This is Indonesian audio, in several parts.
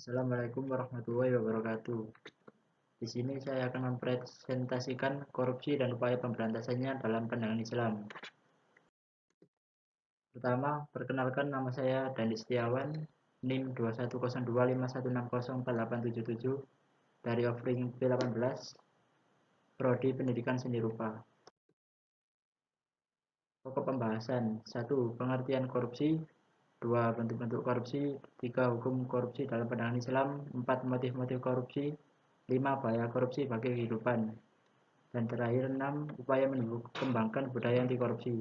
Assalamualaikum warahmatullahi wabarakatuh. Di sini saya akan mempresentasikan korupsi dan upaya pemberantasannya dalam pandangan Islam. Pertama, perkenalkan, nama saya Dandi Setiawan, NIM 210251604877 dari Offering P18, Prodi Pendidikan Seni Rupa. Pokok pembahasan: 1. Pengertian korupsi. 2. Bentuk-bentuk korupsi. 3. Hukum korupsi dalam pandangan Islam. 4. Motif-motif korupsi. 5. Bahaya korupsi bagi kehidupan. Dan terakhir 6. Upaya mengembangkan budaya anti korupsi.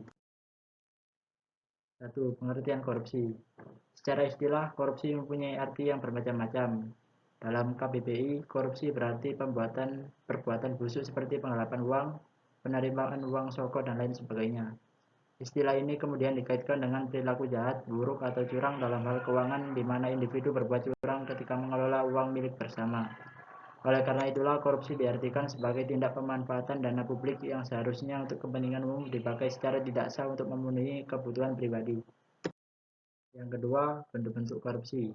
1. Pengertian korupsi. Secara istilah, korupsi mempunyai arti yang bermacam-macam. Dalam KBBI, korupsi berarti perbuatan busuk seperti penggelapan uang, penerimaan uang soko, dan lain sebagainya. Istilah ini kemudian dikaitkan dengan perilaku jahat, buruk, atau curang dalam hal keuangan, di mana individu berbuat curang ketika mengelola uang milik bersama. Oleh karena itulah, korupsi diartikan sebagai tindak pemanfaatan dana publik yang seharusnya untuk kepentingan umum dipakai secara tidak sah untuk memenuhi kebutuhan pribadi. Yang kedua, bentuk-bentuk korupsi.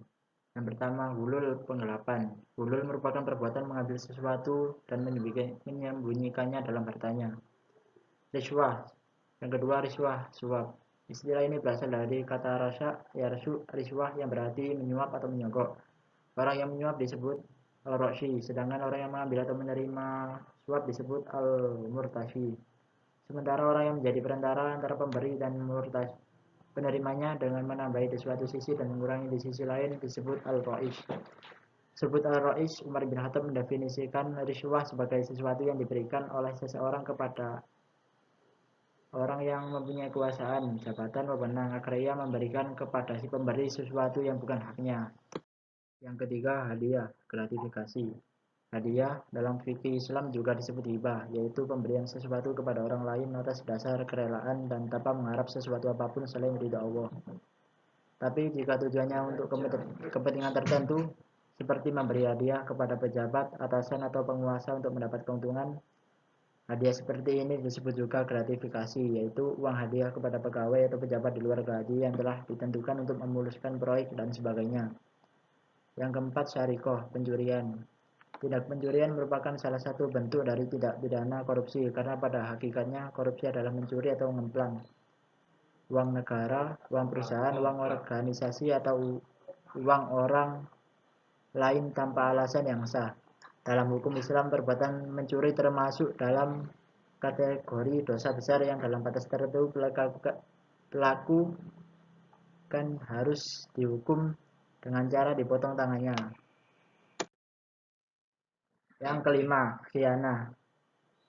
Yang pertama, hulul penggelapan. Hulul merupakan perbuatan mengambil sesuatu dan menyembunyikannya dalam hartanya. Riswah. Yang kedua, riswah, suap. Istilah ini berasal dari kata rasya, yarsu, riswah, yang berarti menyuap atau menyogok. Orang yang menyuap disebut al-rashi, sedangkan orang yang mengambil atau menerima suap disebut al-murtashi. Sementara orang yang menjadi perantara antara pemberi dan penerimanya dengan menambahi di suatu sisi dan mengurangi di sisi lain disebut al-ra'ish. Sebut al-ra'ish, Umar bin Khattab mendefinisikan riswah sebagai sesuatu yang diberikan oleh seseorang kepada orang yang mempunyai kekuasaan, jabatan, wewenang agar ia memberikan kepada si pemberi sesuatu yang bukan haknya. Yang ketiga, hadiah, gratifikasi. Hadiah dalam fikih Islam juga disebut hibah, yaitu pemberian sesuatu kepada orang lain atas dasar kerelaan dan tanpa mengharap sesuatu apapun selain ridha Allah. Tapi jika tujuannya untuk kepentingan tertentu, seperti memberi hadiah kepada pejabat, atasan, atau penguasa untuk mendapat keuntungan, hadiah seperti ini disebut juga gratifikasi, yaitu uang hadiah kepada pegawai atau pejabat di luar gaji yang telah ditentukan untuk memuluskan proyek dan sebagainya. Yang keempat, syarikoh, pencurian. Tindak pencurian merupakan salah satu bentuk dari tindak pidana korupsi, karena pada hakikatnya korupsi adalah mencuri atau ngemplang uang negara, uang perusahaan, uang organisasi, atau uang orang lain tanpa alasan yang sah. Dalam hukum Islam, perbuatan mencuri termasuk dalam kategori dosa besar yang dalam batas tertentu pelaku kan harus dihukum dengan cara dipotong tangannya. Yang kelima, khianah.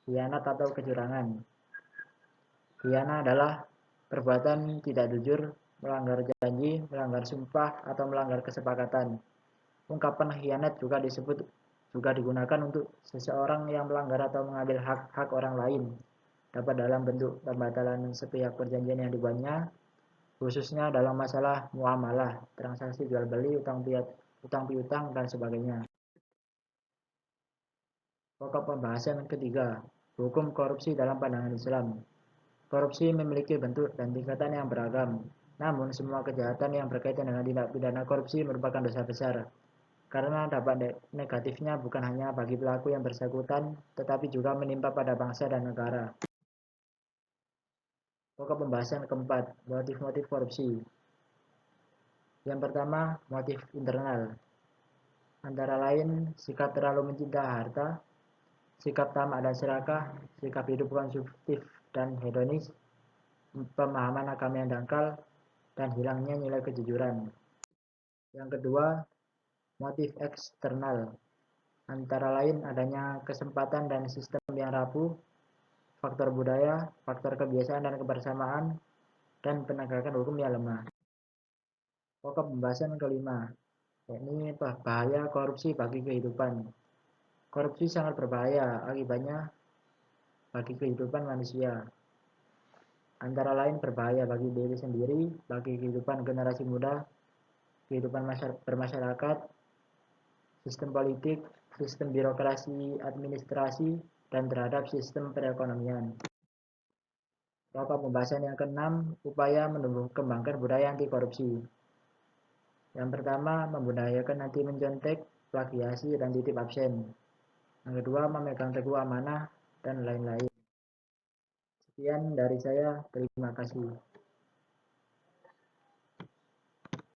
Khianat atau kecurangan. Khianah adalah perbuatan tidak jujur, melanggar janji, melanggar sumpah, atau melanggar kesepakatan. Ungkapan khianat juga digunakan untuk seseorang yang melanggar atau mengambil hak orang lain, dapat dalam bentuk pembatalan sepihak perjanjian yang dibuatnya, khususnya dalam masalah muamalah, transaksi jual beli, utang piutang, dan sebagainya. Pokok pembahasan ketiga, hukum korupsi dalam pandangan Islam. Korupsi memiliki bentuk dan tingkatan yang beragam. Namun, semua kejahatan yang berkaitan dengan tindak pidana korupsi merupakan dosa besar. Karena dampak negatifnya bukan hanya bagi pelaku yang bersangkutan, tetapi juga menimpa pada bangsa dan negara. Pokok pembahasan keempat, motif-motif korupsi. Yang pertama, motif internal. Antara lain, sikap terlalu mencinta harta, sikap tamak dan serakah, sikap hidup konsumtif dan hedonis, pemahaman agama yang dangkal, dan hilangnya nilai kejujuran. Yang kedua, motif eksternal. Antara lain adanya kesempatan dan sistem yang rapuh, faktor budaya, faktor kebiasaan dan kebersamaan, dan penegakan hukum yang lemah. Pokok pembahasan kelima, yakni bahaya korupsi bagi kehidupan. Korupsi sangat berbahaya akibatnya bagi kehidupan manusia. Antara lain berbahaya bagi diri sendiri, bagi kehidupan generasi muda, kehidupan bermasyarakat, sistem politik, sistem birokrasi, administrasi, dan terhadap sistem perekonomian. Pokok pembahasan yang keenam, upaya menumbuh kembangkan budaya anti korupsi. Yang pertama, membudayakan anti mencontek, plagiasi, dan titip absen. Yang kedua, memegang teguh amanah, dan lain-lain. Sekian dari saya, terima kasih.